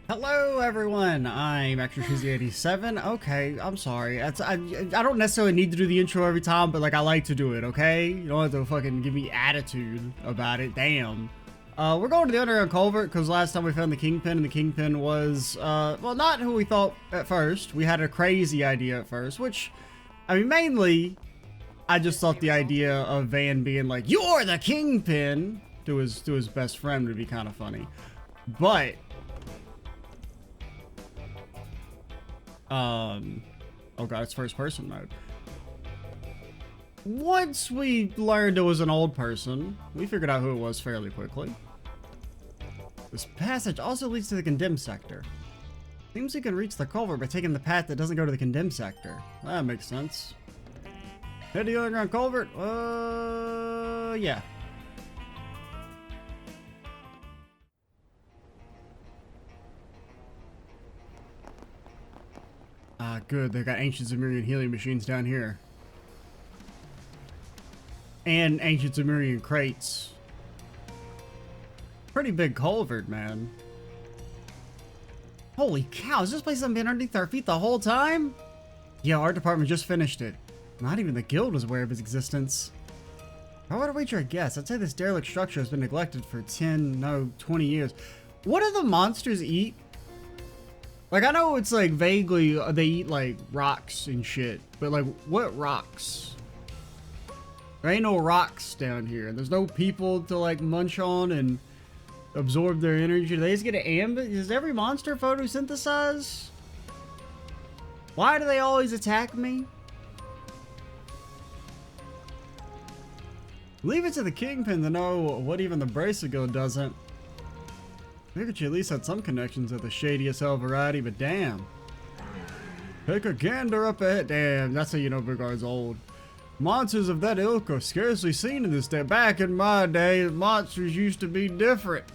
Hello everyone, I'm ExtraCheesy87. Okay, I'm sorry. I don't necessarily need to do the intro every time, but like I like to do it, okay? You don't have to fucking give me attitude about it, damn. We're going to the Underground Culvert because last time we found the Kingpin, and the Kingpin was, well, not who we thought at first. We had a crazy idea at first, which, I mean, mainly, I just thought the idea of Van being like, "You're the Kingpin," to his best friend would be kind of funny. But oh god, it's first person mode. Once we learned it was an old person, we figured out who it was fairly quickly. This passage also leads to the condemned sector. Seems we can reach the culvert by taking the path that doesn't go to the condemned sector. That makes sense. Head to the underground culvert? Yeah. Ah, good. They got ancient Zemurian healing machines down here. And ancient Zemurian crates. Pretty big culvert, man. Holy cow, has this place been underneath our feet the whole time? Yeah, our department just finished it. Not even the guild was aware of its existence. How would I wager a guess? I'd say this derelict structure has been neglected for 20 years. What do the monsters eat? Like, I know it's like vaguely, they eat like rocks and shit, but like, what rocks? There ain't no rocks down here. There's no people to like munch on and absorb their energy. Do they just get an ambit? Does every monster photosynthesize? Why do they always attack me? Leave it to the Kingpin to know what even the Bracer Guild doesn't. Figured you at least had some connections at the shadiest hell variety, but damn. Take a gander up ahead. Damn, that's how you know Vigard's old. Monsters of that ilk are scarcely seen in this day. Back in my day, monsters used to be different.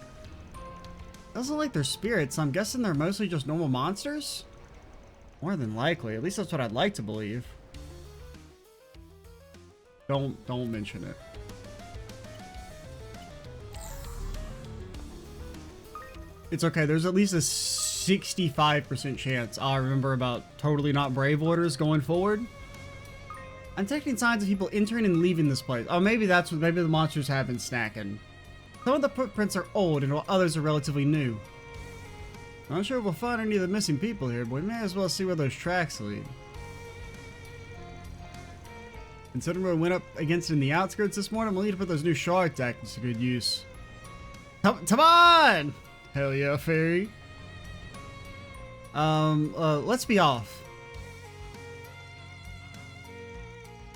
Doesn't look like they're spirits, so I'm guessing they're mostly just normal monsters? More than likely. At least that's what I'd like to believe. Don't mention it. It's okay, there's at least a 65% chance I'll remember about totally not brave orders going forward. I'm detecting signs of people entering and leaving this place. Oh, maybe that's what, maybe the monsters have been snacking. Some of the footprints are old and while others are relatively new. I'm not sure if we'll find any of the missing people here, but we may as well see where those tracks lead. Considering we went up against it in the outskirts this morning, we'll need to put those new shard tactics to good use. Come on! Hell yeah, fairy. Let's be off.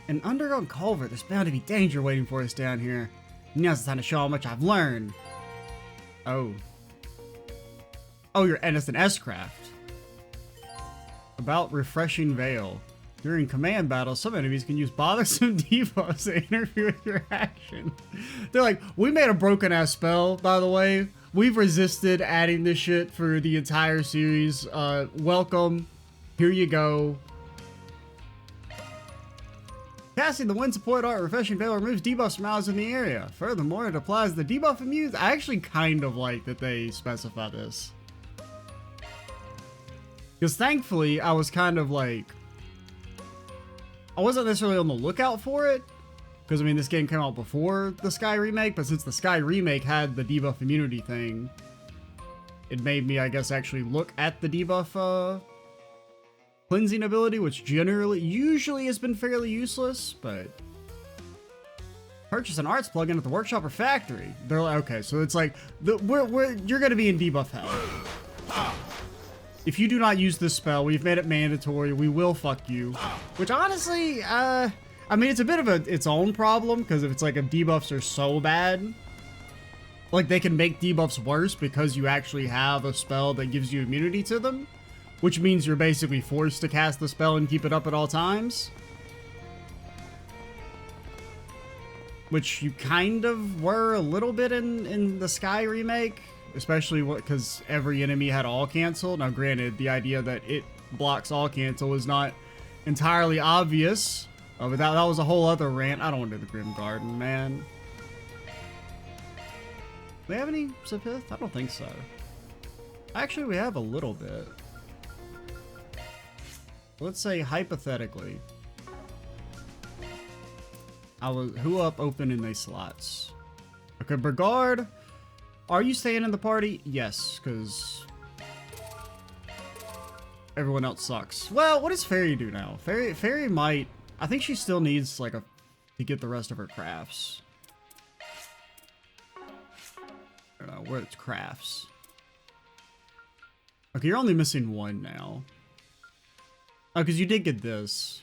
An underground culvert. There's bound to be danger waiting for us down here. Now's the time to show how much I've learned. Oh, and it's an S-craft. About refreshing veil. During command battles, some enemies can use bothersome debuffs to interfere with your action. They're like, we made a broken ass spell, by the way. We've resisted adding this shit for the entire series. Welcome. Here you go. Casting the wind support art refreshing veil removes debuffs from allies in the area. Furthermore, it applies the debuff immune. I actually kind of like that they specify this. Because thankfully, I was kind of like, I wasn't necessarily on the lookout for it. Because, I mean, this game came out before the Sky Remake, but since the Sky Remake had the debuff immunity thing, it made me, I guess, actually look at the debuff, cleansing ability, which usually has been fairly useless, but... Purchase an arts plugin at the workshop or factory. They're like, okay, so it's like, you're gonna be in debuff hell. If you do not use this spell, we've made it mandatory, we will fuck you. Which, honestly, I mean, it's a bit of its own problem, because if it's like if debuffs are so bad, like they can make debuffs worse because you actually have a spell that gives you immunity to them, which means you're basically forced to cast the spell and keep it up at all times. Which you kind of were a little bit in the Sky Remake, especially because every enemy had all cancel. Now granted, the idea that it blocks all cancel is not entirely obvious. Oh, but that was a whole other rant. I don't want to do the Grim Garden, man. Do they have any Sepith? I don't think so. Actually, we have a little bit. Let's say hypothetically. Who up open in these slots? Okay, Brigard. Are you staying in the party? Yes, because everyone else sucks. Well, what does Fairy do now? Fairy might. I think she still needs like to get the rest of her crafts. I don't know where it's crafts. Okay, you're only missing one now. Oh, because you did get this.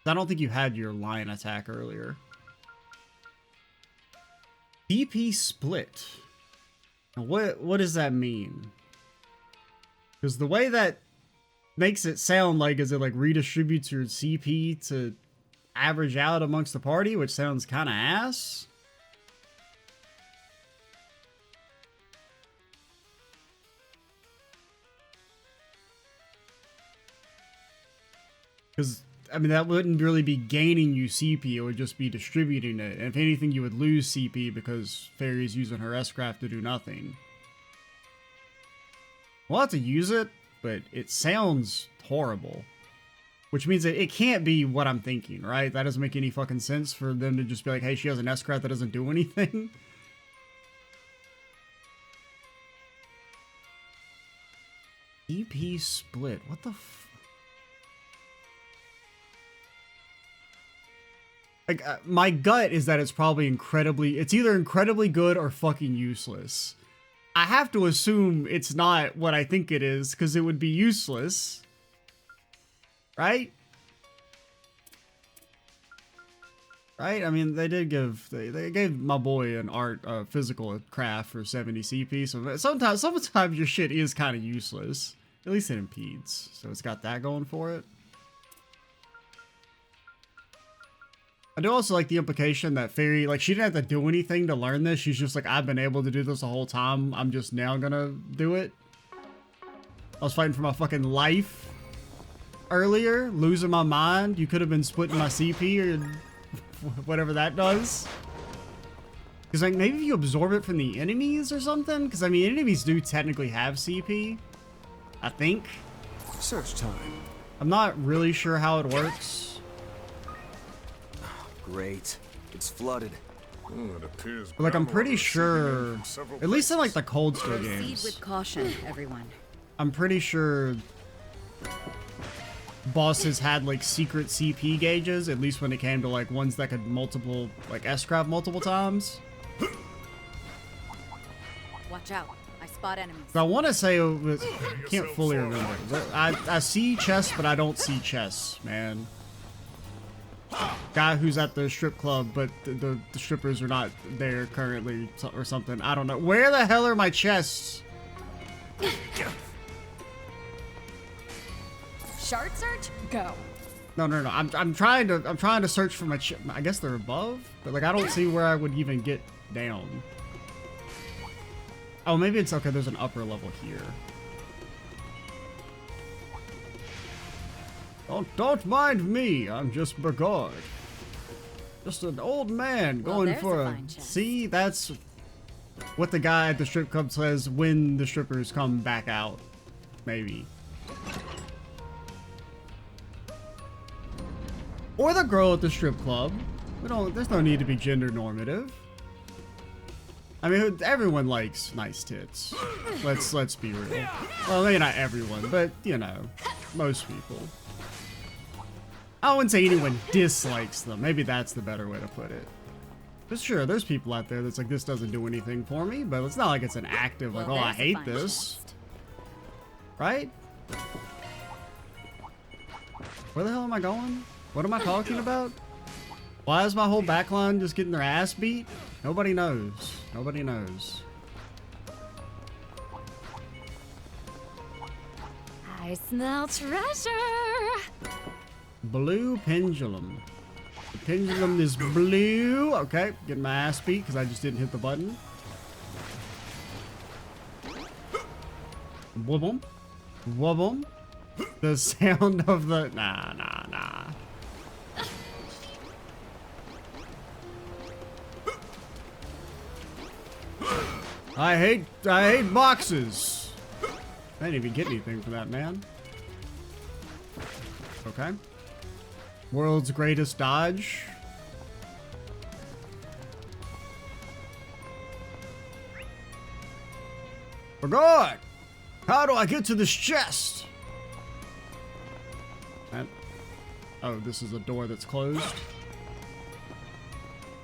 I don't think you had your lion attack earlier. DP split. Now what does that mean? Because the way that makes it sound like is it like redistributes your CP to average out amongst the party, which sounds kind of ass. Because, I mean, that wouldn't really be gaining you CP, it would just be distributing it. And if anything, you would lose CP because Fairy's using her S-Craft to do nothing. We'll have to use it, but it sounds horrible. Which means that it can't be what I'm thinking, right? That doesn't make any fucking sense for them to just be like, hey, she has an S-Craft that doesn't do anything. EP split, what the f... Like, my gut is that it's probably it's either incredibly good or fucking useless. I have to assume it's not what I think it is, because it would be useless. Right? Right? I mean, they did give, they gave my boy an physical craft for 70 CP, so sometimes your shit is kind of useless. At least it impedes, so it's got that going for it. I do also like the implication that Fairy, like, she didn't have to do anything to learn this. She's just like, I've been able to do this the whole time. I'm just now gonna do it. I was fighting for my fucking life earlier, losing my mind. You could have been splitting my CP or whatever that does. Because, like, maybe if you absorb it from the enemies or something? Because, I mean, enemies do technically have CP. I think. Search time. I'm not really sure how it works. Great. It's flooded. It appears But, like, I'm pretty Grandma sure, received from several at least in, like, the places. Cold Steel Proceed games, with caution, everyone. I'm pretty sure bosses had, like, secret CP gauges, at least when it came to, like, ones that could S-Craft multiple times. Watch out. I spot enemies. So I want to say it was, I can't fully remember. I see chests, but I don't see chests, man. Guy who's at the strip club, but the strippers are not there currently or something. I don't know. Where the hell are my chests? Shard search? Go. No. I'm trying to search for my I guess they're above, but like I don't see where I would even get down. Oh, maybe it's okay. There's an upper level here. Don't mind me. I'm just Brigard. Just an old man Well, going there's for a a. fine chest. See, that's what the guy at the strip club says when the strippers come back out. Maybe. Or the girl at the strip club. There's no need to be gender normative. I mean, everyone likes nice tits. Let's be real. Well, maybe not everyone, but you know, most people. I wouldn't say anyone dislikes them. Maybe that's the better way to put it. But sure, there's people out there that's like, this doesn't do anything for me, but it's not like it's an active, like, Well, oh, I there's a hate fine this. chest. Right? Where the hell am I going? What am I talking about? Why is my whole backline just getting their ass beat? Nobody knows. Nobody knows. I smell treasure. Blue pendulum. The pendulum is blue. Okay, getting my ass beat because I just didn't hit the button. Wobble. Wobble. The sound of the... Nah. I hate boxes. I didn't even get anything for that, man. Okay. World's greatest dodge. For God! How do I get to this chest? Oh, this is a door that's closed.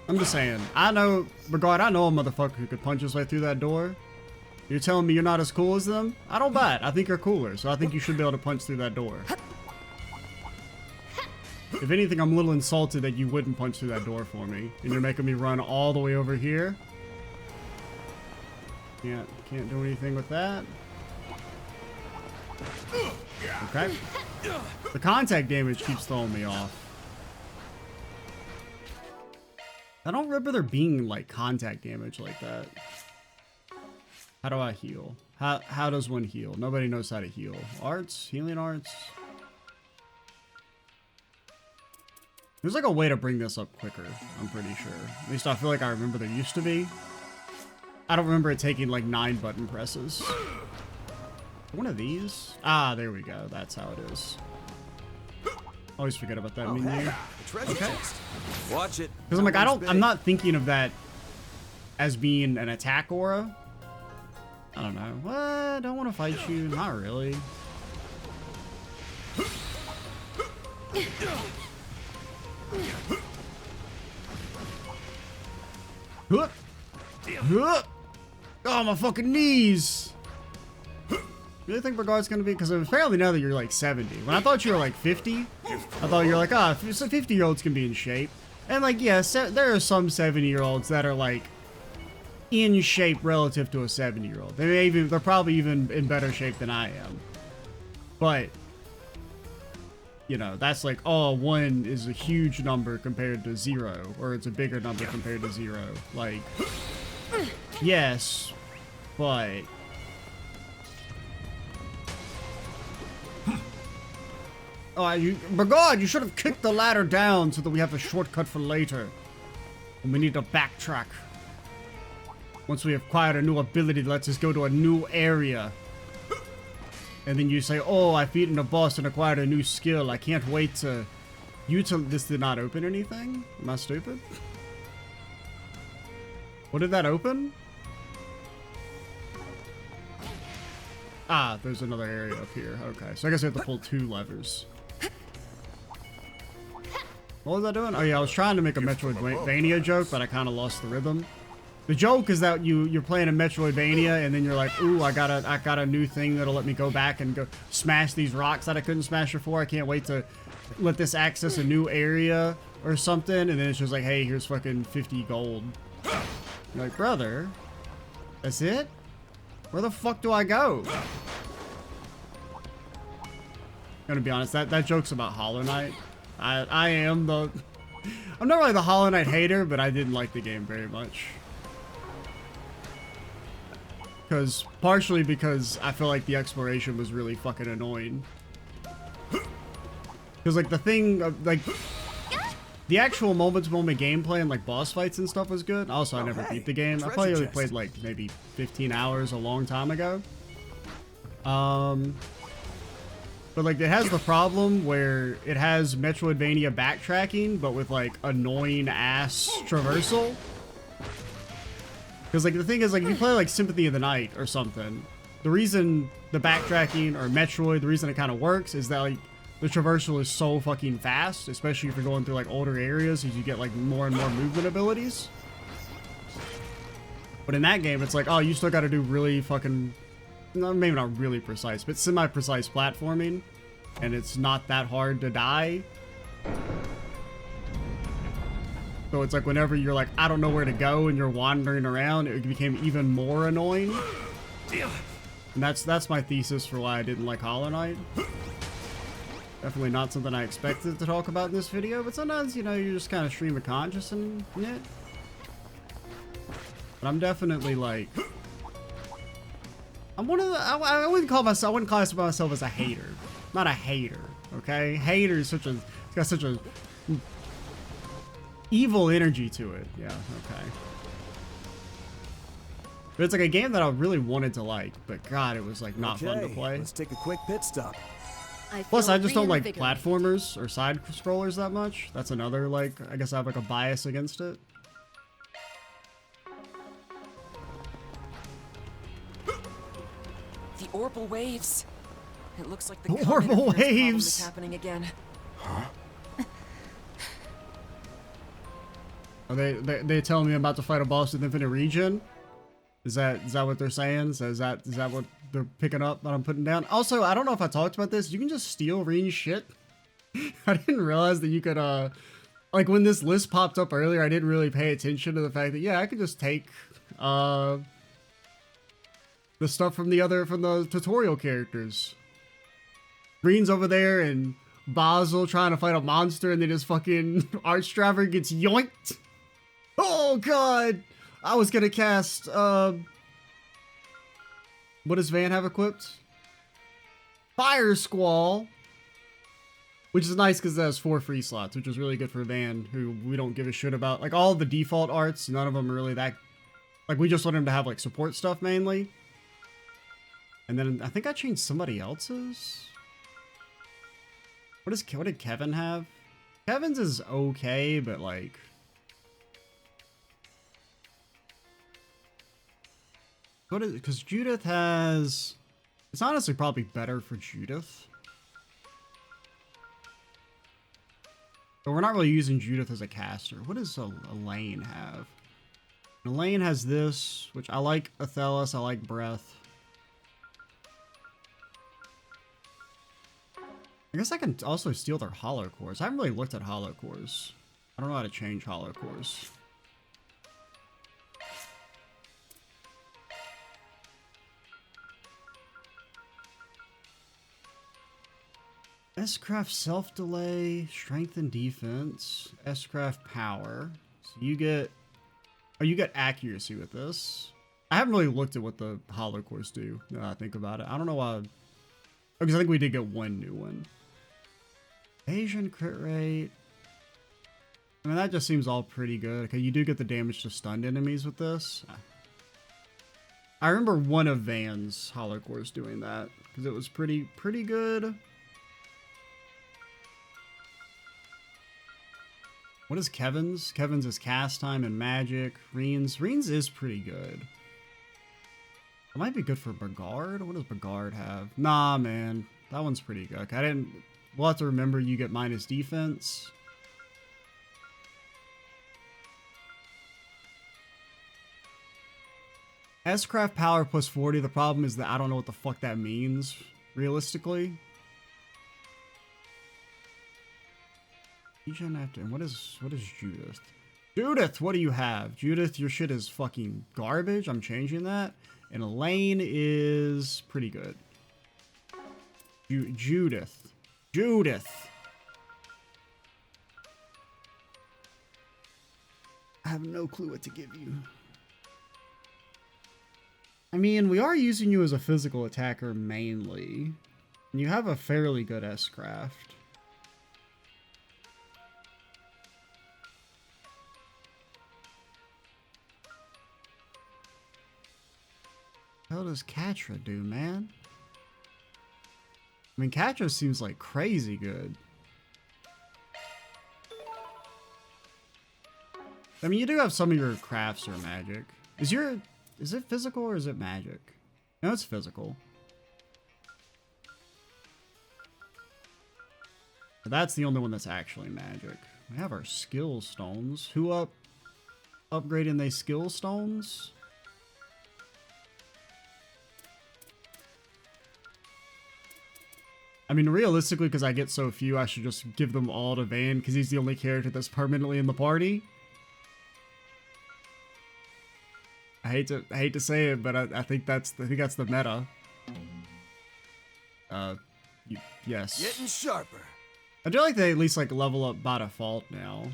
I'm just saying, I know, regard, I know a motherfucker who could punch his way through that door. You're telling me you're not as cool as them? I don't buy it. I think you're cooler, so I think you should be able to punch through that door. If anything, I'm a little insulted that you wouldn't punch through that door for me. And you're making me run all the way over here. Can't do anything with that. Okay. The contact damage keeps throwing me off. I don't remember there being like contact damage like that. How do I heal? How does one heal? Nobody knows how to heal. Arts? Healing arts? There's like a way to bring this up quicker, I'm pretty sure. At least I feel like I remember there used to be. I don't remember it taking like 9 button presses. One of these? Ah, there we go. That's how it is. Always forget about that menu. Hey, the treasure chest. Watch it. Because I'm like, I'm not thinking of that as being an attack aura. I don't know. What? I don't want to fight you. Not really. Huh. Huh. Oh, my fucking knees. Really think Regard's gonna be? Because apparently now that you're like 70. When I thought you were like 50, I thought you were like, ah, so 50-year-olds can be in shape. And like, yes, there are some 70-year-olds that are like in shape relative to a 70-year-old. They're probably even in better shape than I am. But you know, that's like, oh, 1 is a huge number compared to 0, or it's a bigger number compared to 0. Like, yes, but oh, my God, you should have kicked the ladder down so that we have a shortcut for later. And we need to backtrack. Once we have acquired a new ability that lets us go to a new area. And then you say, oh, I've beaten a boss and acquired a new skill. I can't wait to... This did not open anything? Am I stupid? What did that open? Ah, there's another area up here. Okay, so I guess I have to pull 2 levers. What was I doing? Oh yeah, I was trying to make a Metroidvania joke, but I kind of lost the rhythm. The joke is that you're playing a Metroidvania, and then you're like, ooh, I got a new thing that'll let me go back and go smash these rocks that I couldn't smash before. I can't wait to let this access a new area or something. And then it's just like, hey, here's fucking 50 gold. You're like, brother, that's it? Where the fuck do I go? I'm gonna be honest, that joke's about Hollow Knight. I am the... I'm not really the Hollow Knight hater, but I didn't like the game very much. Partially because I feel like the exploration was really fucking annoying. Because like the thing, like the actual moment-to-moment gameplay and like boss fights and stuff was good. Also, I never beat the game. I probably only played like maybe 15 hours a long time ago. But like it has the problem where it has Metroidvania backtracking, but with like annoying ass traversal. Because like the thing is, like if you play like Symphony of the Night or something, the reason the backtracking or Metroid, the reason it kind of works is that like the traversal is so fucking fast, especially if you're going through like older areas, as you get like more and more movement abilities. But in that game, it's like, oh, you still got to do really fucking, no, maybe not really precise, but semi-precise platforming, and it's not that hard to die. So it's like whenever you're like, I don't know where to go, and you're wandering around, it became even more annoying. And that's my thesis for why I didn't like Hollow Knight. Definitely not something I expected to talk about in this video, but sometimes, you know, you just kind of stream of conscious and it. But I'm definitely like, I'm one of the, I wouldn't classify myself as a hater. Not a hater, okay? Hater is it's got such a evil energy to it. Yeah, okay. But it's like a game that I really wanted to like, but God, it was like not fun to play. Let's take a quick pit stop. Plus, feel I just don't like reinvigorated. platformers or side scrollers that much. That's another, like, I guess I have like a bias against it. The orbital waves. It looks like the The comet orbital interference problem waves. is happening again. Are they telling me I'm about to fight a boss with infinite regen? Is that what they're saying? So is that what they're picking up that I'm putting down? Also, I don't know if I talked about this. You can just steal Reen's shit. I didn't realize that you could like when this list popped up earlier, I didn't really pay attention to the fact that yeah, I could just take the stuff from the tutorial characters. Reen's over there and Basel trying to fight a monster and then his fucking Archdraver gets yoinked. Oh god! I was gonna cast, what does Van have equipped? Fire Squall! Which is nice because it has 4 free slots, which is really good for Van, who we don't give a shit about. Like, all the default arts, none of them are really that... Like, we just want him to have, like, support stuff, mainly. And then, I think I changed somebody else's? What did Kevin have? Kevin's is okay, but, like... What is it? Because Judith has... It's honestly probably better for Judith. But we're not really using Judith as a caster. What does Elaine have? Elaine has this, which I like Athelas, I like Breath. I guess I can also steal their Hollow Cores. I haven't really looked at Hollow Cores. I don't know how to change Hollow Cores. S-Craft self-delay, strength and defense, S-Craft power. So you get... Oh, you get accuracy with this. I haven't really looked at what the Hollow Cores do, now that I think about it. I don't know why... Because I think we did get one new one. Asian crit rate... I mean, that just seems all pretty good. Okay, you do get the damage to stunned enemies with this. I remember one of Van's Hollow Cores doing that, because it was pretty good. What is Kevin's? Kevin's is cast time and magic. Reen's is pretty good. It might be good for Bogard. What does Bogard have? Nah, man. That one's pretty good. Okay, we'll have to remember you get minus defense. S-Craft power plus 40. The problem is that I don't know what the fuck that means, realistically. And what is Judith? Judith, what do you have? Judith, your shit is fucking garbage. I'm changing that. And Elaine is pretty good. Judith. I have no clue what to give you. I mean, we are using you as a physical attacker mainly. And you have a fairly good S-Craft. What the hell does Katra do, man? I mean, Katra seems like crazy good. I mean, you do have some of your crafts are magic. Is it physical or is it magic? No, it's physical. But that's the only one that's actually magic. We have our skill stones. Who upgrading they skill stones? I mean, realistically, because I get so few, I should just give them all to Van, because he's the only character that's permanently in the party. I hate to say it, but I think that's the meta. Yes. Getting sharper. I do like they at least like level up by default now.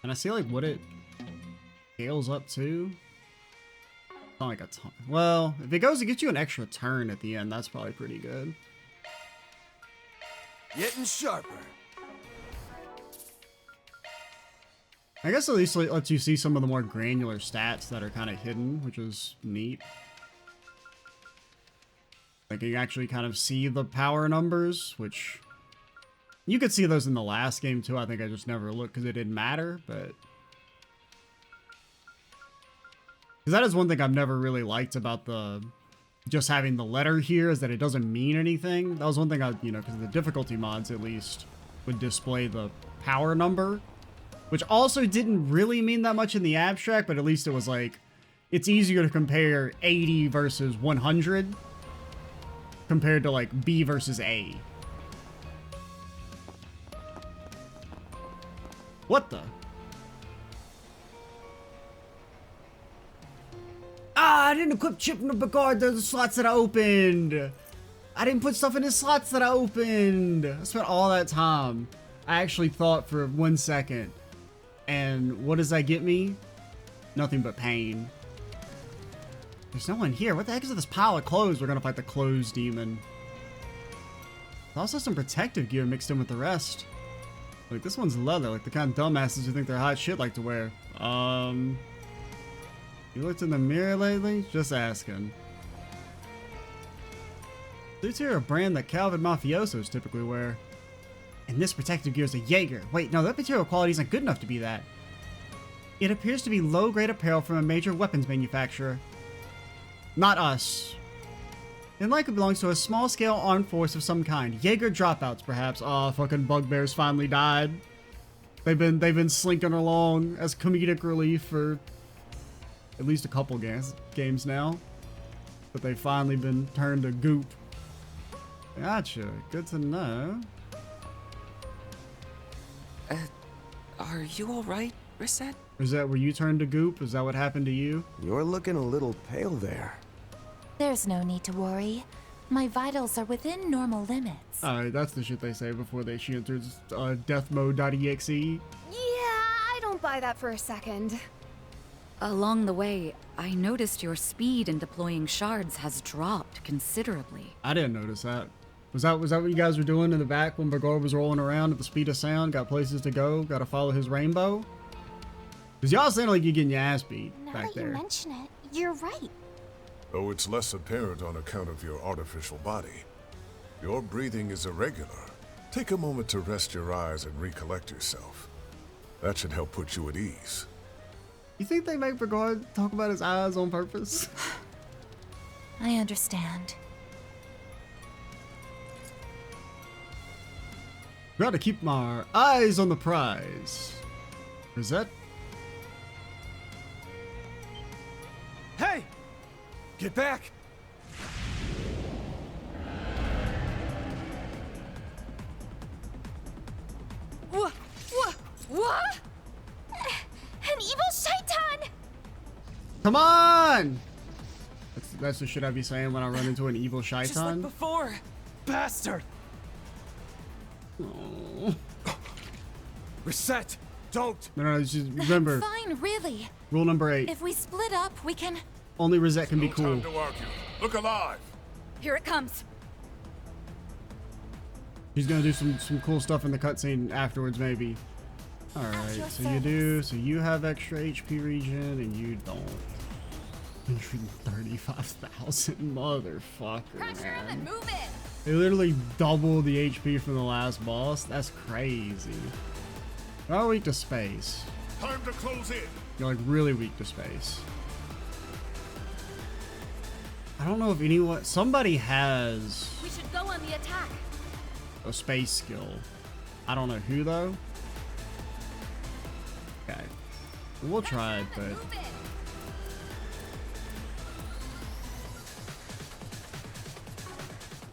And I see like what it scales up to. Not like a ton. Well, if it goes to get you an extra turn at the end, that's probably pretty good. Getting sharper. I guess at least it lets you see some of the more granular stats that are kind of hidden, which is neat. Like you actually kind of see the power numbers, which you could see those in the last game too. I think I just never looked because it didn't matter, but because that is one thing I've never really liked about the just having the letter here, is that it doesn't mean anything. That was one thing I, you know, because the difficulty mods at least would display the power number, which also didn't really mean that much in the abstract, but at least it was like, it's easier to compare 80 versus 100 compared to like B versus A. What the? Ah, I didn't equip Chip nor Bigard. They're the slots that I opened. I didn't put stuff in the slots that I opened. I spent all that time. I actually thought for 1 second. And what does that get me? Nothing but pain. There's no one here. What the heck is this pile of clothes? We're gonna fight the clothes demon. There's also some protective gear mixed in with the rest. Like, this one's leather, like the kind of dumbasses who think they're hot shit like to wear. You looked in the mirror lately? Just asking. Suits here are a brand that Calvin mafiosos typically wear. And this protective gear is a Jaeger. Wait, no, that material quality isn't good enough to be that. It appears to be low-grade apparel from a major weapons manufacturer. Not us. It likely belongs to a small-scale armed force of some kind. Jaeger dropouts, perhaps. Aw, fucking bugbears finally died. They've been slinking along as comedic relief for at least a couple games now. But they've finally been turned to goop. Gotcha. Good to know. Are you alright, Reset? Is that where you turned to goop? Is that what happened to you? You're looking a little pale there. There's no need to worry. My vitals are within normal limits. Alright, that's the shit they say before she enters death mode.exe. Yeah, I don't buy that for a second. Along the way, I noticed your speed in deploying shards has dropped considerably. I didn't notice that. Was that what you guys were doing in the back when Bigard was rolling around at the speed of sound? Got places to go? Got to follow his rainbow? Because y'all sound like you're getting your ass beat Now back that you there. mention it, you're right. Though it's less apparent on account of your artificial body. Your breathing is irregular. Take a moment to rest your eyes and recollect yourself. That should help put you at ease. You think they make Bigard talk about his eyes on purpose? I understand. Gotta keep my eyes on the prize. Rosette? Hey! Get back! What? An evil shaitan! Come on! That's the shit I be saying when I run into an evil Just like shaitan. before. Bastard! Oh. Reset! Don't! No, just remember, Fine, really. rule number 8. If we split up, we can... Only Rosette can be No cool. time to argue. Look alive! Here it comes. He's gonna do some cool stuff in the cutscene afterwards, maybe. Alright, your so you do. So you have extra HP regen, and you don't. 135,000, motherfucker, Pressure him and man. move it! They literally doubled the HP from the last boss. That's crazy. You're weak to space. Time to close in! You're like really weak to space. I don't know if anyone... Somebody has We should go on the attack. a space skill. I don't know who though. Okay. We'll try it, but... Move it!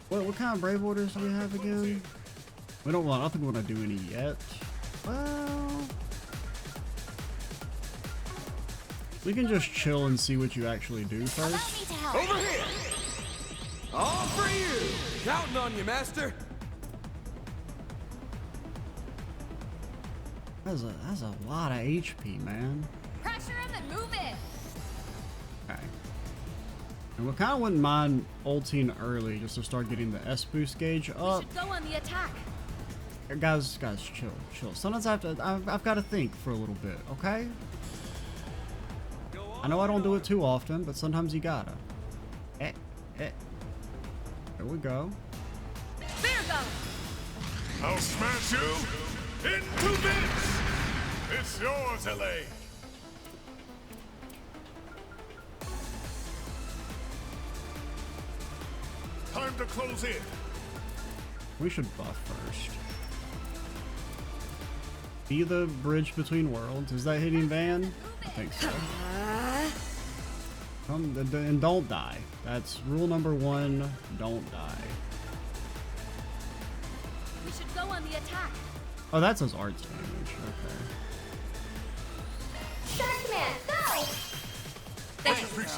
What kind of brave orders do we have again? We don't want... I don't think we want to do any yet. Well... We can just chill and see what you actually do Allow first. me to help. Over here! All for you! Counting on you, Master! That's a lot of HP, man. Pressure him and move it! Okay. And we kind of wouldn't mind ulting early just to start getting the S boost gauge We up. should go on the attack. Guys, chill. Sometimes I've got to think for a little bit, okay? I know I don't do it too often, but sometimes you gotta. There we go. Virgo! I'll smash you into bits! It's yours, LA! Time to close in. We should buff first. Be the bridge between worlds. Is that hitting Van? I think so. And don't die. That's rule number 1. Don't die. We should go on the attack. Oh, that's his arts damage. Okay. Sharkman, go!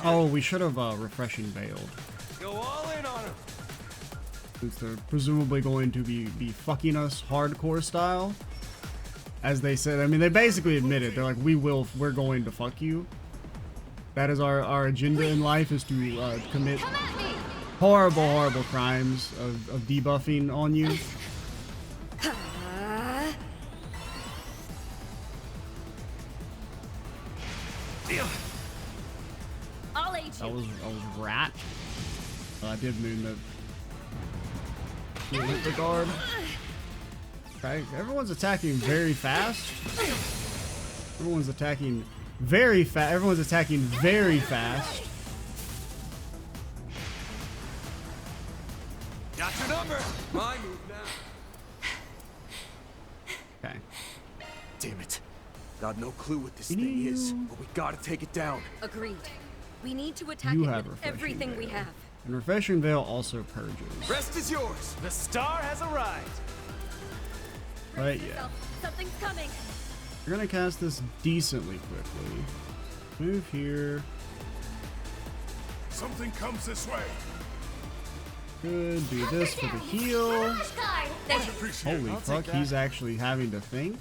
Oh, we should have refreshing veiled. Go all in on him. Since they're presumably going to be fucking us hardcore style. As they said, I mean, they basically admitted, they're like, we're going to fuck you. That is our agenda in life, is to commit horrible crimes of debuffing on you. I'll aid I you. was rat. I did mean that. Hit the guard. Okay, everyone's attacking very fast. Everyone's attacking very fast. Everyone's attacking very fast. Got your number. My move now. Okay. Damn it. Got no clue what this Can thing you- is, but we gotta take it down. Agreed. We need to attack You it have with refreshing everything we veil. have. And refreshing veil also purges. Rest is yours. The star has arrived. Right, yeah. Something's coming. We're gonna cast this decently quickly. Move here. Something comes this way. Good. Do this for the heal. Thank you. Appreciate Holy I'll fuck, take he's that. actually having to think.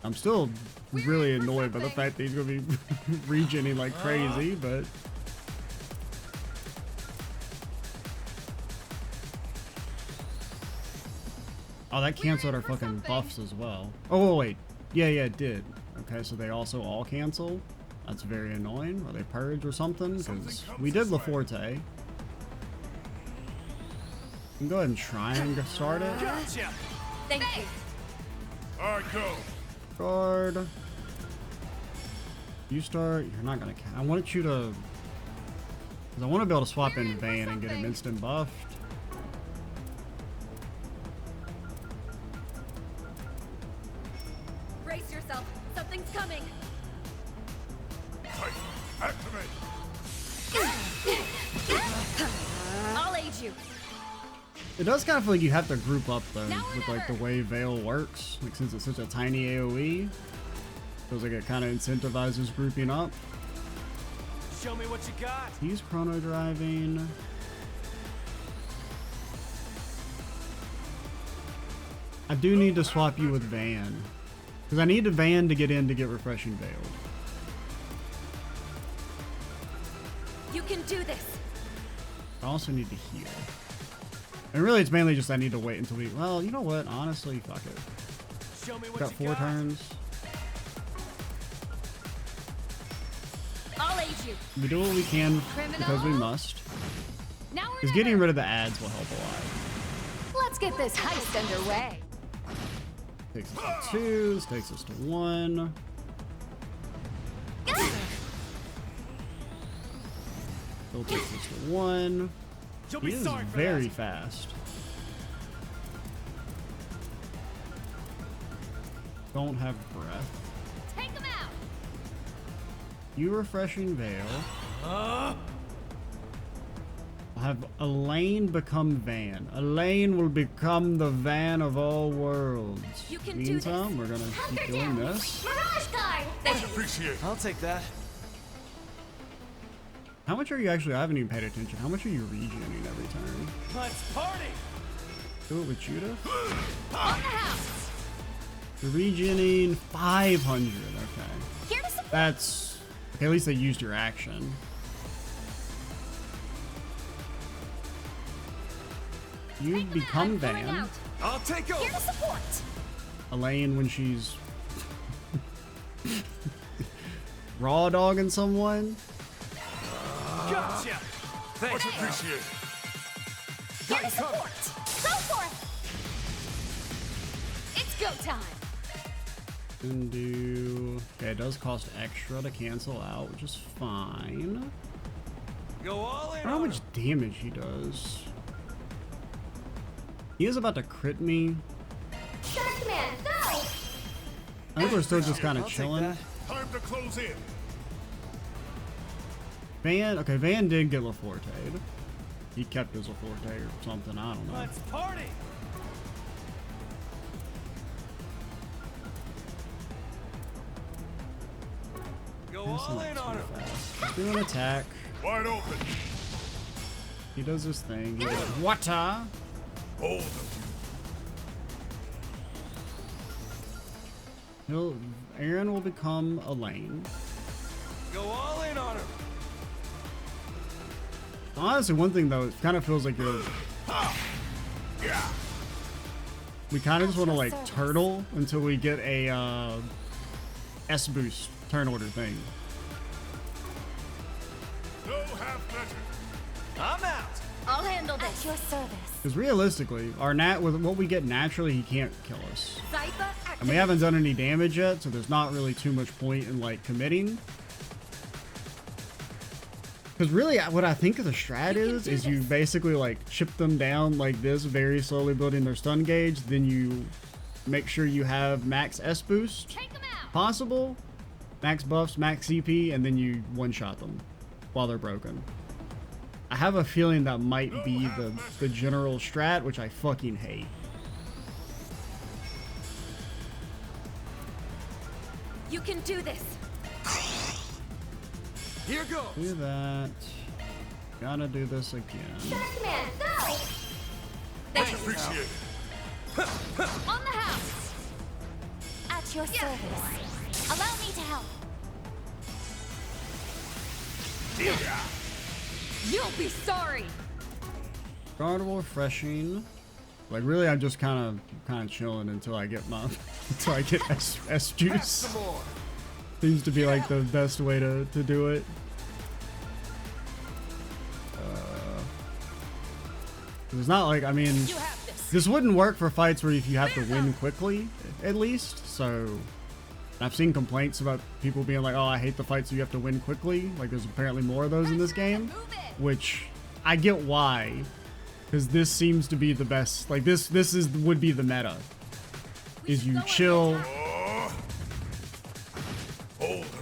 I'm still really annoyed by the fact that he's gonna be regening like crazy, but oh, that canceled our fucking buffs as well. Oh wait, yeah, it did. Okay, so they also all cancel. That's very annoying. Or they purge or something? Because we did LaForte. You can go ahead and try and start it. Gotcha. Thank you. All right, go. Guard. You start. You're not gonna. I want you to. Cause I want to be able to swap in Van and get him instant buffed. Brace yourself. Something's coming. Titan, activate. I'll aid you. It does kind of feel like you have to group up though with like the way Veil works. Like since it's such a tiny AOE, feels like it kind of incentivizes grouping up. Show me what you got. He's chrono driving. I do need to swap you with Van. Because I need a Van to get in to get refreshing veiled. You can do this. I also need to heal. And really it's mainly just I need to wait until we, well, you know what? Honestly, fuck it. Show me what Got you 4 got. turns. I'll aid you. We do what we can because we must. Now Because getting rid of the ads will help a lot. Let's get this heist underway. Takes us to 2, this takes us to 1. Still takes us to 1. You'll He be is sorry for very that. fast. Don't have breath. Take him out. You refreshing veil. I'll have Elaine become Van. Elaine will become the Van of all worlds. You can do Meantime, we're gonna keep doing this. Mirage guard. Thank you. Appreciate. I'll take that. How much are you actually? I haven't even paid attention. How much are you regening every turn? Let's party. Do it with Judah. On the house. You're regening 500. Okay. Here to support. That's okay. At least they used your action. You become Going Van. out. I'll take Here over. to support. Elaine when she's raw dogging someone. Gotcha. Thanks, appreciate it. Here to support. Go for it. It's go time. And do... Okay, it does cost extra to cancel out, which is fine. Go all in I don't know how on much damage he does. He is about to crit me. Shark Man, go. I think we're still just kind of I'll take chilling. that. Time to close in. Van, okay, Van did get LaForte. He kept his LaForte or something, I don't know. Let's party. Go That's all not in too on him. fast. Let's do an attack. Wide open. He does his thing. He goes, water. Hold them. Aaron will become Elaine. Go all in on him. Honestly, one thing though, it kind of feels like you're. We kind of just want to like turtle until we get a S boost turn order thing. No half measure. I'm out. I'll handle At this. your service. Because realistically, our with what we get naturally, he can't kill us. Zypher And we haven't done any damage yet, so there's not really too much point in like committing. Because really, what I think of the strat is you basically like chip them down like this, very slowly building their stun gauge. Then you make sure you have max S boost, Take him out. possible, max buffs, max CP, and then you one-shot them while they're broken. I have a feeling that might be the general strat, which I fucking hate. You can do this. Here goes. Do that. Gotta do this again. Shark Man, go. Much Thanks. appreciated. On the house. At your service. Allow me to help. You'll be sorry. Guardable, refreshing. Like really, I'm just kind of chilling until I get my until I get S juice. Some more. Seems to be like the best way to do it. It's not like, I mean, You have this. this wouldn't work for fights where if you have to win quickly, at least. So I've seen complaints about people being like, oh, I hate the fights you have to win quickly. Like there's apparently more of those in this game, Move it. which I get why, because this seems to be the best. Like this would be the meta. Is you chill. Hold them.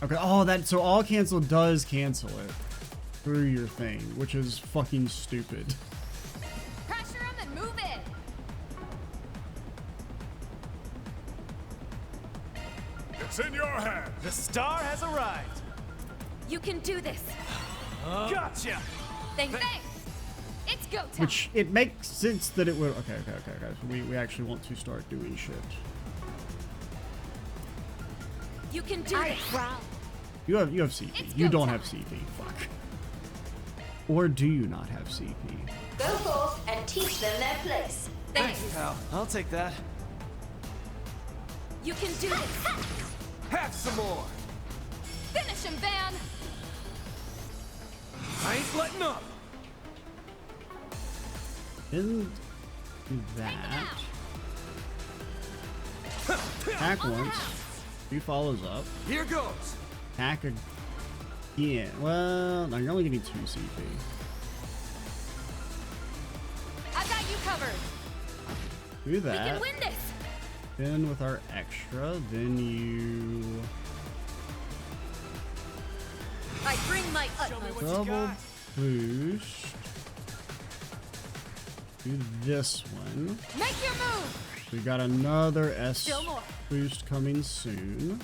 Okay, oh, so all cancel does cancel it through your thing, which is fucking stupid. Pressure him and move it. It's in your hands. The star has arrived. You can do this. Gotcha. Thanks. It's go time. Which, it makes sense that it would, okay, guys. We actually want to start doing shit. You can do this. You have CP. It's You go don't time. have CP. Fuck. Or do you not have CP? Go forth and teach them their place. Thanks. Pal, I'll take that. You can do this. Have some more. Finish him, Van. I ain't letting up. Then do that. Attack once. He follows up. Here goes. Attack again. Well, no, you're only getting 2 CP. I've got you covered. Do We that. can win this. Then with our extra, then you I bring my utmost. What you double got? boost. Do this one. Make your move. We got another S Still more. boost coming soon.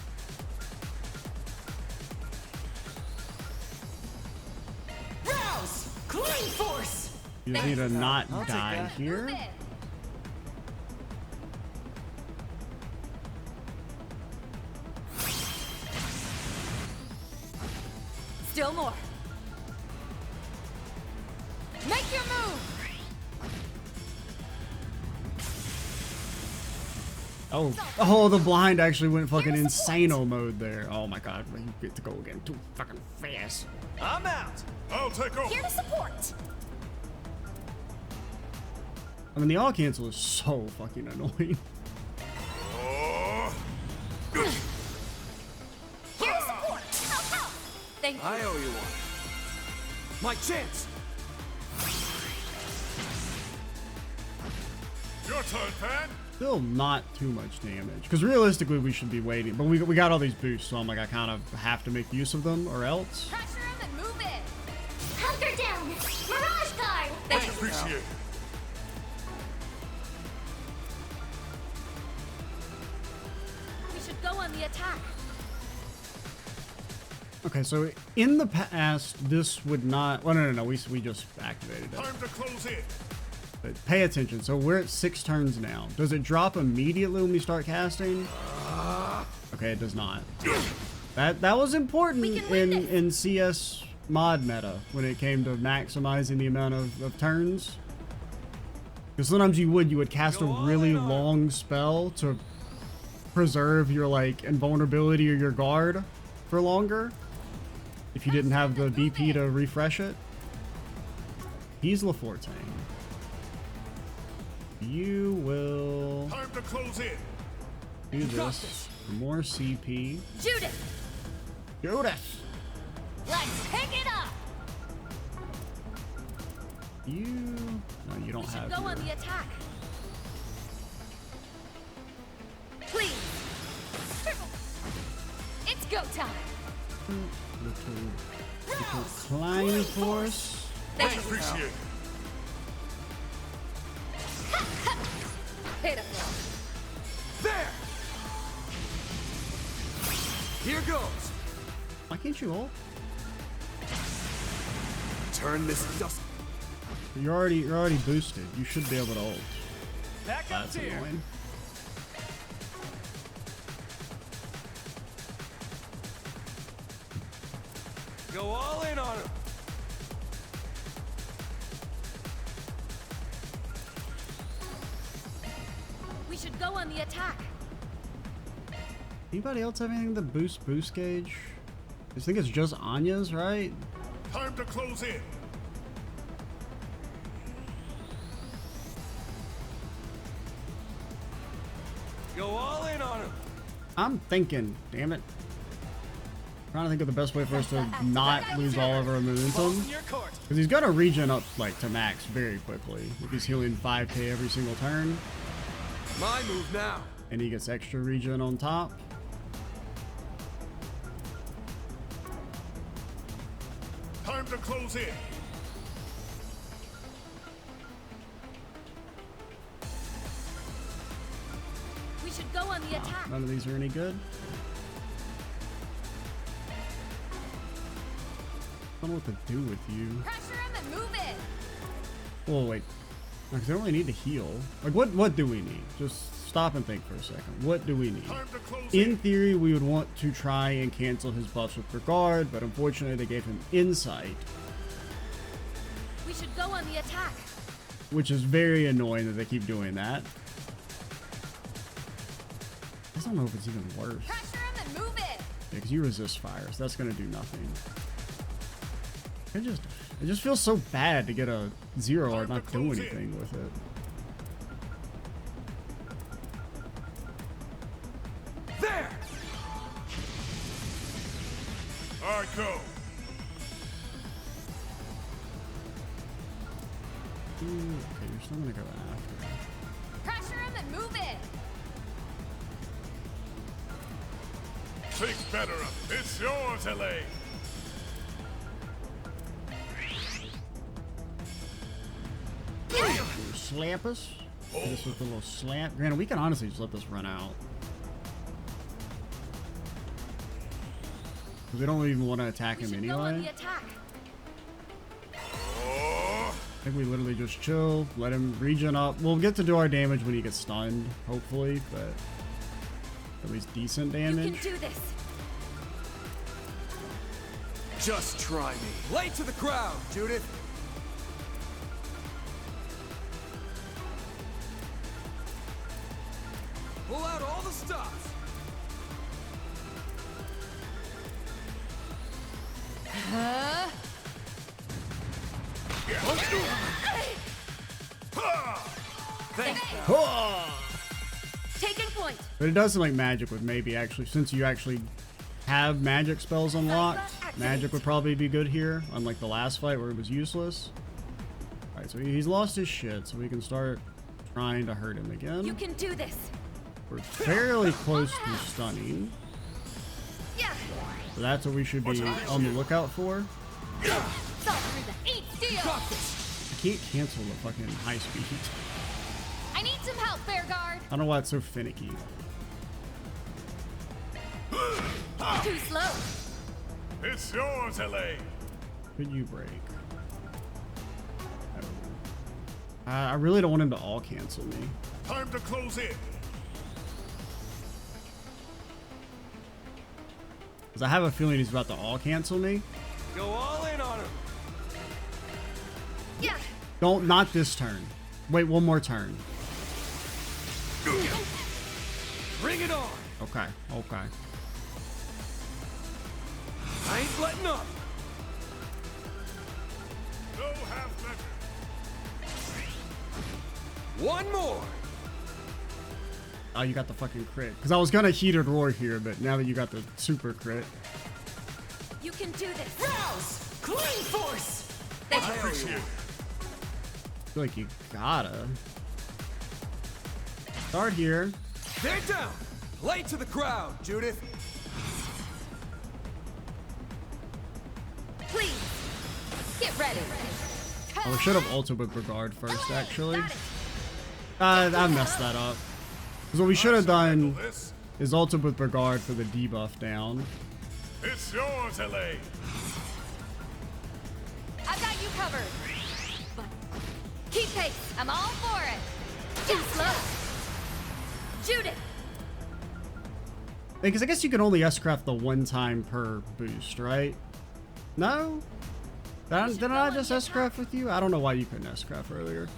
Rouse. Clean force. You just need to not I'll take die that. here. Move it. Still more. Make your move. Oh, the blind actually went fucking insano mode there. Oh my god, you get to go again too fucking fast. I'm out. I'll take over. Here to support. I mean, the all cancel is so fucking annoying. Oh. Here to support. Help, help. Thank you. I owe you one. My chance. Your turn, Pan. Still not too much damage, because realistically we should be waiting, but we got all these boosts, so I'm like, I kind of have to make use of them or else. Pressure him and move it. Hunker down. Mirage guard. Much appreciated. We should go on the attack. Okay, so in the past, this would not, well, no, we just activated it. Time to close in. But pay attention, so we're at 6 turns now. Does it drop immediately when we start casting? Okay, it does not. That was important in CS mod meta when it came to maximizing the amount of turns. Because sometimes you would cast a really long spell to preserve your like invulnerability or your guard for longer if you didn't have the BP to refresh it. He's LaForte. You will Time to close in. do this for more CP. Judith, Judith! let's pick it up. You... No, you don't We should have go on your- the attack. Please. It's go time. little Klein Force. Much appreciated. Pitiful. There. Here goes. Why can't you ult? Turn this dust. You're already boosted. You should be able to ult. Back up That's here. annoying. Go all in on him. We should go on the attack. Anybody else have anything to boost gauge? I think it's just Anya's, right? Time to close in. Go all in on him. I'm thinking, damn it. Trying to think of the best way for us to not lose all of our momentum. Balls in your court. Because he's got to regen up like to max very quickly. If he's healing 5k every single turn. My move now. And he gets extra regen on top. Time to close in. We should go on the attack. None of these are any good. I don't know what to do with you. Pressure him and move it. Well, wait. Like, they don't really need to heal. Like, what do we need? Just stop and think for a second. What do we need? Time to close In theory, we would want to try and cancel his buffs with regard, but unfortunately they gave him insight, We should go on the attack. which is very annoying that they keep doing that. I don't know if it's even worse. Pressure him and move it. Because you resist fire, so that's gonna do nothing. It just feels so bad to get a 0 or not do anything with it. There. All right, go. Okay, you're still gonna go after. Pressure him and move it. Think better of it. It's yours, LA. You slap us? Hit us with a little slap. Granted, we can honestly just let this run out. Because we don't even want to attack We him should go on the anyway. attack. Oh, I think we literally just chill, let him regen up. We'll get to do our damage when he gets stunned, hopefully, but at least decent You damage. can do this. Just try me. Lay to the crowd, Judith. Pull out stops. Thanks, pal. Taking point. But it does seem like magic would maybe actually, since you actually have magic spells unlocked, magic would probably be good here, unlike the last fight where it was useless. Alright, so he's lost his shit, so we can start trying to hurt him again. You can do this. We're fairly close to stunning, Yeah. so that's what we should be on the lookout for. Saw through the eighth steel. I can't cancel the fucking high speed. I need some help, Bearguard. I don't know why it's so finicky. Too slow. It's yours, LA. Could you break? I really don't want him to all cancel me. Time to close in. Because I have a feeling he's about to all cancel me. Go all in on him. Yeah. Don't, not this turn. Wait, one more turn. Bring it on. Okay, okay. I ain't letting up. No half measure. One more. Oh, you got the fucking crit. Because I was gonna heated roar here, but now that you got the super crit. You can do this. Rouse. Clean force. I appreciate it. I feel like you gotta. Start here. They're down. Play to the crowd, Judith. Please. Get ready. Oh, we should have ulted with Regard first, actually. I messed that up. Because what we should have done This. is ulted with Regard for the debuff down. It's yours, LA. I've got you covered. But keep pace. I'm all for it. Too slow. Judith. Because I guess you can only S-craft the one time per boost, right? No? Did I just S-craft with you? I don't know why you couldn't S-craft earlier.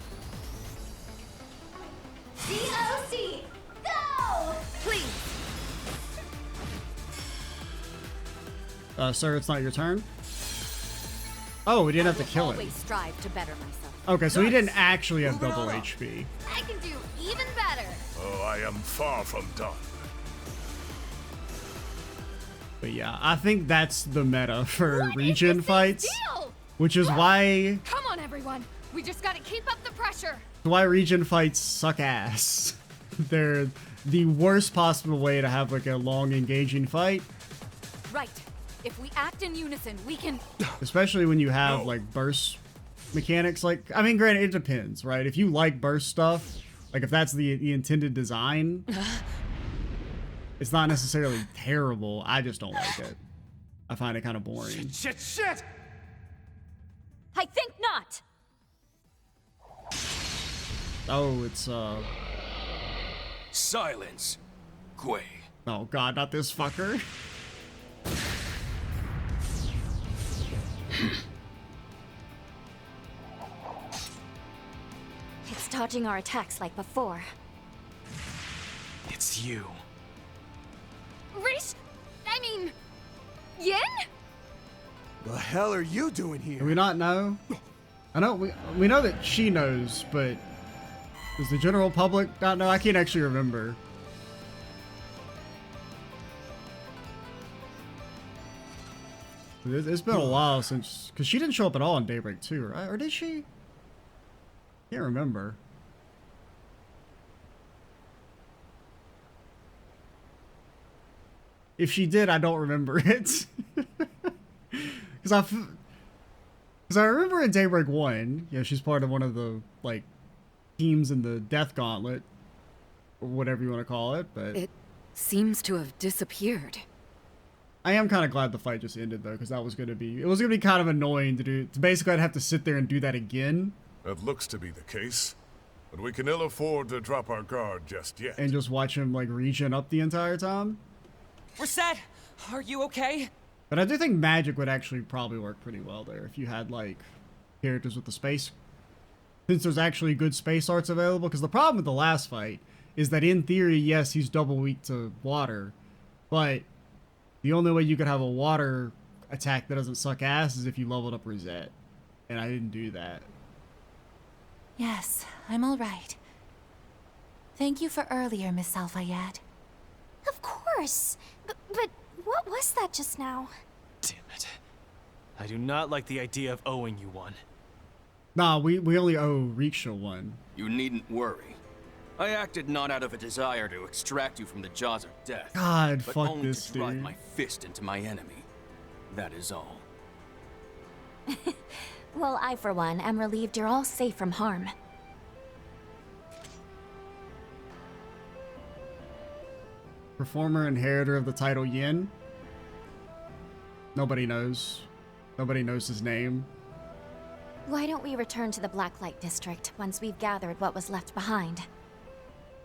DOC. Go. Please. Sir, it's not your turn? Oh, we didn't have to kill him. Always strive to better myself. Okay, so he didn't actually have Moving double on up. HP. I can do even better. Oh, I am far from done. But yeah, I think that's the meta for What is regen this fights, deal? which is why Come on, everyone. We just gotta keep up the pressure. regen fights suck ass. They're the worst possible way to have like a long engaging fight, Right. If we act in unison, we can. especially when you have like burst mechanics. Like, I mean, granted, it depends, right? If you like burst stuff, like if that's the intended design, it's not necessarily terrible. I just don't like it. I find it kind of boring. Shit. I think not. Oh, it's Silence. Gwei. oh god, not this fucker. It's dodging our attacks like before. It's you. Rish, I mean, Yin? The hell are you doing Do here? we not know? I know we know that she knows, but does the general public not know? I can't actually remember. It's been a while since, because she didn't show up at all in Daybreak 2, right? Or did she? Can't remember. If she did, I don't remember it. Because I remember in Daybreak 1, you know, she's part of one of the, like, teams in the Death Gauntlet, or whatever you want to call it, but It seems to have disappeared. I am kind of glad the fight just ended, though, because it was going to be kind of annoying to do. Basically, I'd have to sit there and do that again, That looks to be the case, but we can ill afford to drop our guard just yet. and just watch him, like, regen up the entire time. Reset! Are you okay? But I do think magic would actually probably work pretty well there if you had, like, characters with the space. Since there's actually good space arts available, because the problem with the last fight is that in theory, yes, he's double weak to water, but the only way you could have a water attack that doesn't suck ass is if you leveled up Rosette. And I didn't do that. Yes, I'm all right. Thank you for earlier, Miss Alfayed. Of course. But what was that just now? Damn it. I do not like the idea of owing you one. Nah, we only owe Riksha one. You needn't worry. I acted not out of a desire to extract you from the jaws of death, God, but fuck only this to drive dude. my fist into my enemy. That is all. Well, I, for one, am relieved you're all safe from harm. Performer inheritor of the title Yin. Nobody knows. Nobody knows his name. Why don't we return to the Blacklight District once we've gathered what was left behind?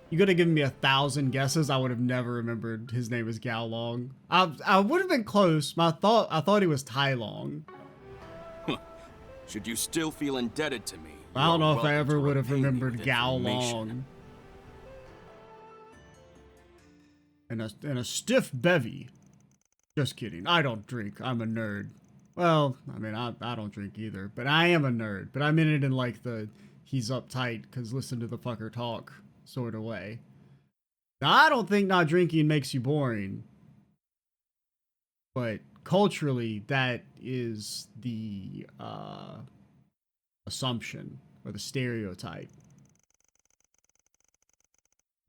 You could have given me 1,000 guesses. I would have never remembered his name was Gao Long. I would have been close. I thought he was Tai Long. Should you still feel indebted to me, I don't you're know if I welcome ever to would have repay me remembered with Gao information. Long. And a stiff bevy. Just kidding. I don't drink. I'm a nerd. Well, I mean, I don't drink either, but I am a nerd. But I meant it in like the he's uptight because listen to the fucker talk sort of way. Now, I don't think not drinking makes you boring. But culturally, that is the assumption or the stereotype.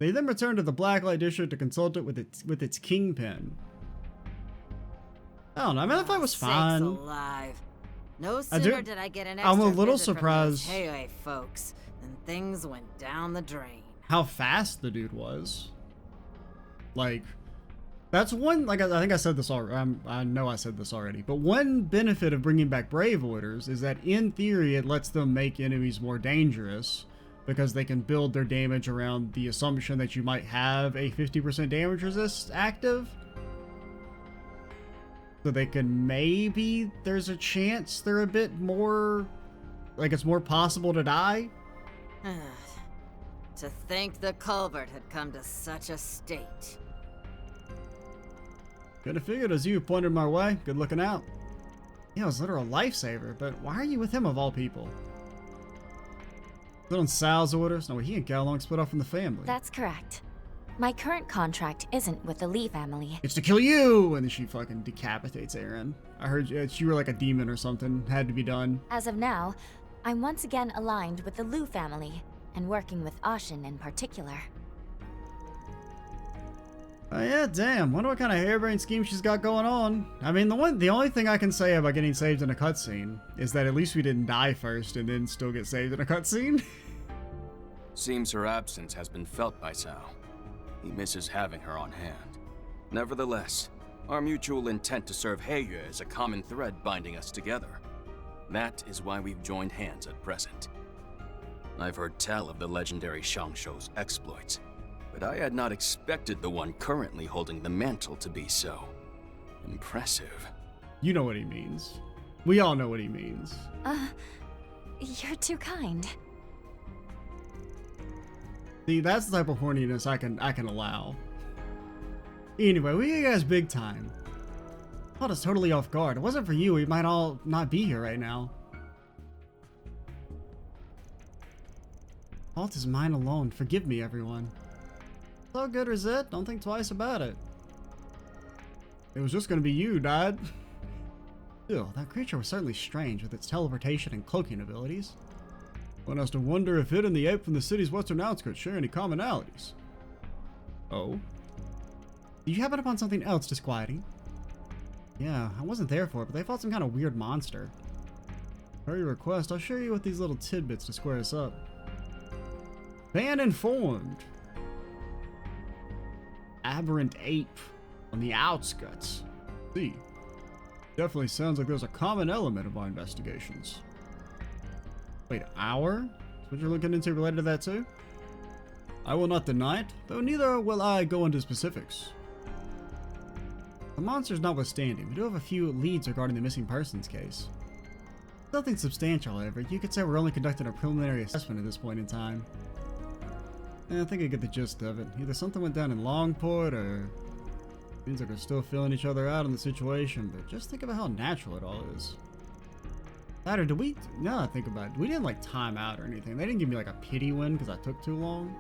They then return to the Blacklight District to consult it with its kingpin. I don't know. I mean, I thought it was fine. Alive. No I sooner do- did I get an I'm extra a little visit from those surprised- Hey folks, and things went down the drain. How fast the dude was. Like, that's one, like, I think I said this already. I know I said this already. But one benefit of bringing back Brave Orders is that, in theory, it lets them make enemies more dangerous. Because they can build their damage around the assumption that you might have a 50% damage resist active. So they can maybe, there's a chance they're a bit more, like it's more possible to die. To think the culvert had come to such a state. Could have figured as you pointed my way. Good looking out. Yeah, it was literal lifesaver, but why are you with him of all people? Is it on Sal's orders? No, he and Gao Long split off from the family. That's correct. My current contract isn't with the Lee family. It's to kill you! And then she fucking decapitates Aaron. I heard you were like a demon or something. Had to be done. As of now, I'm once again aligned with the Liu family, and working with Ashin in particular. Oh yeah, damn. Wonder what kind of harebrained scheme she's got going on. I mean, the only thing I can say about getting saved in a cutscene is that at least we didn't die first and then still get saved in a cutscene. Seems her absence has been felt by Sal. He misses having her on hand. Nevertheless, our mutual intent to serve Heiyue is a common thread binding us together. That is why we've joined hands at present. I've heard tell of the legendary Shangshou's exploits, but I had not expected the one currently holding the mantle to be so impressive. You know what he means. We all know what he means. You're too kind. See, that's the type of horniness I can allow. Anyway, we get you guys big time. Caught us totally off guard. It wasn't for you, we might all not be here right now. Fault is mine alone. Forgive me, everyone. It's all good, Rosette. Don't think twice about it. It was just gonna be you, Dad. Still, that creature was certainly strange with its teleportation and cloaking abilities. One has to wonder if it and the ape from the city's western outskirts share any commonalities. Oh? Did you happen upon something else disquieting? Yeah, I wasn't there for it, but they fought some kind of weird monster. Per your request, I'll share you with these little tidbits to square us up. Ban informed. Aberrant ape on the outskirts. See, definitely sounds like there's a common element of our investigations. Wait, our? Is what you're looking into related to that too? I will not deny it, though neither will I go into specifics. The monsters notwithstanding, we do have a few leads regarding the missing persons case. Nothing substantial, however. You could say we're only conducting a preliminary assessment at this point in time. I think I get the gist of it. Either something went down in Longport, or seems like we're still feeling each other out in the situation, but just think about how natural it all is. That, or did we, now I think about it, we didn't like time out or anything. They didn't give me like a pity win because I took too long.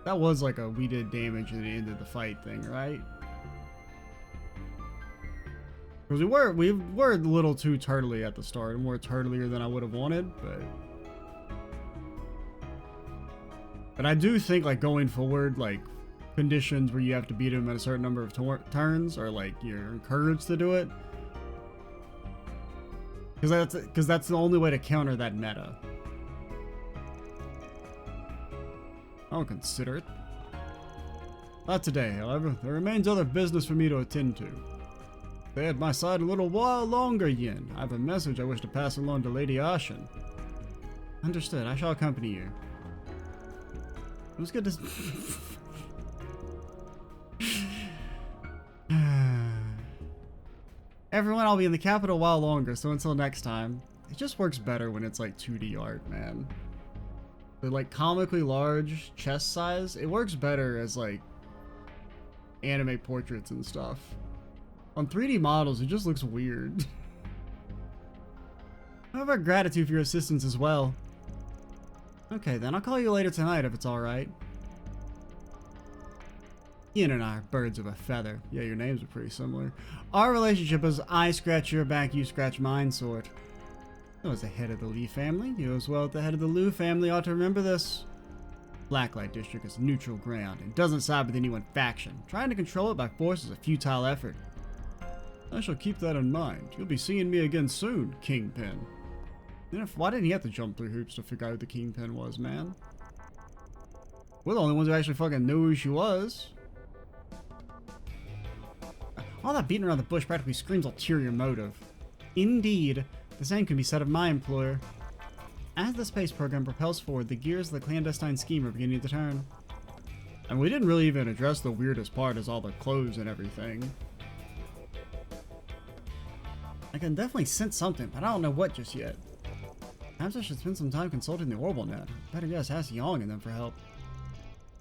That was like a we did damage at the end of the fight thing, right? Because we were a little too turtly at the start, more turtlier than I would have wanted, but I do think like going forward, like conditions where you have to beat him at a certain number of turns, or like you're encouraged to do it, because that's the only way to counter that meta. I'll consider it. Not today, however. There remains other business for me to attend to. Stay at my side a little while longer, Yin. I have a message I wish to pass along to Lady Ashen. Understood. I shall accompany you. It was good to... Everyone, I'll be in the capital a while longer, so until next time. It just works better when it's like 2D art, man. The like comically large chest size, it works better as like anime portraits and stuff. On 3D models, it just looks weird. I have our gratitude for your assistance as well. Okay, then I'll call you later tonight if it's alright. Ian and I are birds of a feather. Yeah, your names are pretty similar. Our relationship is I scratch your back, you scratch mine sort. I was the head of the Lee family. You as well as the head of the Liu family ought to remember this. Blacklight District is neutral ground and doesn't side with any one faction. Trying to control it by force is a futile effort. I shall keep that in mind. You'll be seeing me again soon, Kingpin. Why didn't he have to jump through hoops to figure out who the Kingpin was, man? We're the only ones who actually fucking knew who she was. All that beating around the bush practically screams ulterior motive. Indeed, the same can be said of my employer. As the space program propels forward, the gears of the clandestine scheme are beginning to turn. And we didn't really even address the weirdest part, is all the clothes and everything. I can definitely sense something, but I don't know what just yet. Perhaps I should spend some time consulting the Orbital Net. Better guess ask Yang and them for help.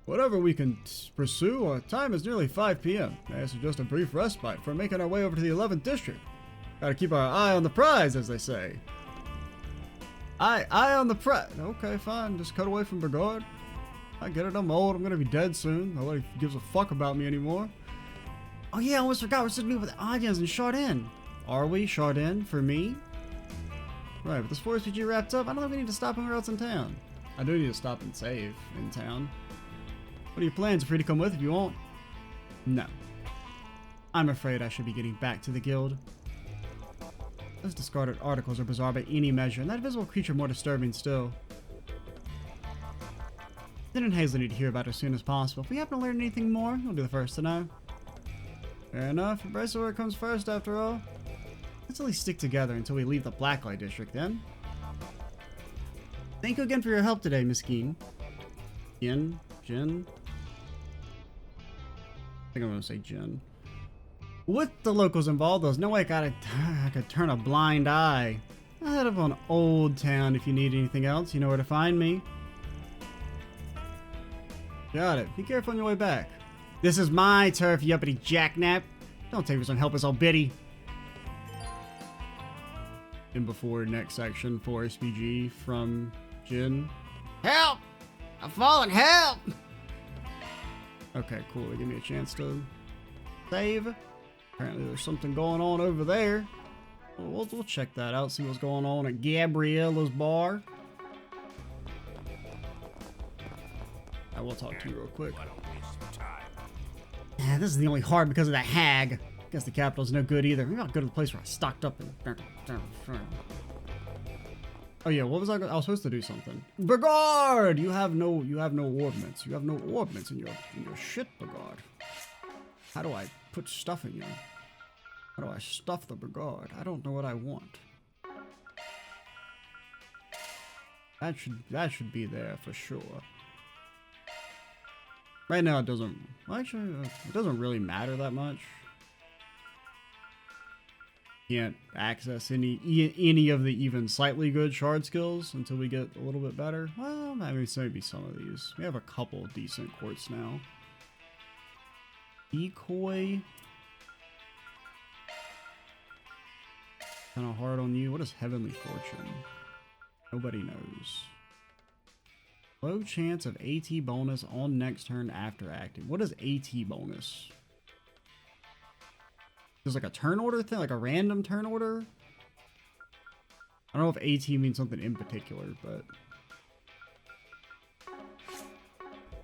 Whatever we can pursue, our time is nearly 5 p.m. May I suggest a brief respite for making our way over to the 11th District? Gotta keep our eye on the prize, as they say. Eye on the prize. Okay, fine. Just cut away from Burgard. I get it, I'm old. I'm gonna be dead soon. Nobody gives a fuck about me anymore. Oh yeah, I almost forgot. We're sitting with Audience and Chardin. Are we? Chardin? For me? Right, with this 4SPG wrapped up, I don't think we need to stop anywhere else in town. I do need to stop and save in town. What are your plans? Free to come with if you want. No. I'm afraid I should be getting back to the guild. Those discarded articles are bizarre by any measure, and that visible creature more disturbing still. Then and Hazel need to hear about it as soon as possible. If we happen to learn anything more, you'll be the first to know. Fair enough. Embrace where it comes first, after all. Let's at least stick together until we leave the Blacklight District, then. Thank you again for your help today, Miss Keen. Jin? I think I'm gonna say Jin. With the locals involved, there's no way I could turn a blind eye. I head up on Old Town if you need anything else. You know where to find me. Got it. Be careful on your way back. This is my turf, you uppity jackknap. Don't take for some helpless old biddy. And before next section, 4SPG from Jin. Help! I'm falling, help! Okay, cool. They give me a chance to save. Apparently there's something going on over there. We'll check that out, see what's going on at Gabriella's bar. I will talk to you real quick. Yeah, this is the only hard because of that hag. Guess the capital's no good either. Maybe I'll go to the place where I stocked up and... Oh yeah, what was I was supposed to do something. Burgard! You have no ordnance. You have no ordnance in your shit, Burgard. How do I put stuff in you? How do I stuff the Burgard? I don't know what I want. That should be there for sure. Right now it doesn't, well, actually, it doesn't really matter that much. can't access any of the even slightly good shard skills until we get a little bit better. Well, maybe some of these. We have a couple decent quartz now. Decoy. Kind of hard on you. What is Heavenly Fortune? Nobody knows. Low chance of AT bonus on next turn after acting. What is AT bonus? There's like a turn order thing, like a random turn order. I don't know if AT means something in particular, but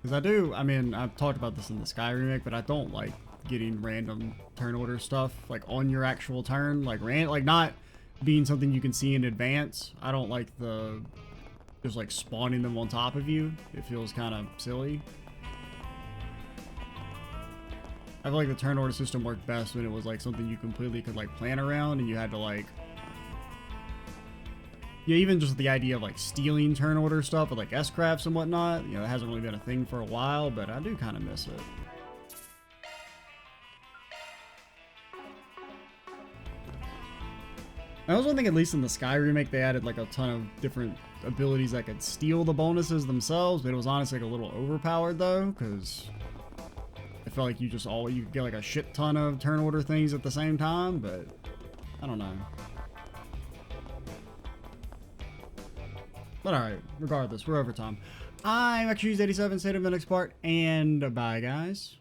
because I mean, I've talked about this in the Sky remake, but I don't like getting random turn order stuff like on your actual turn, like not being something you can see in advance. I don't like the just like spawning them on top of you. It feels kind of silly. I feel like the turn order system worked best when it was like something you completely could like plan around, and you had to like, yeah, even just the idea of like stealing turn order stuff with like S-crafts and whatnot, you know, that hasn't really been a thing for a while, but I do kind of miss it. I also think at least in the Sky remake they added like a ton of different abilities that could steal the bonuses themselves, but it was honestly like a little overpowered though, because I felt like you could get like a shit ton of turn order things at the same time, but I don't know. But alright, regardless, we're over time. I'm XQ's87, State of the next part, and bye guys.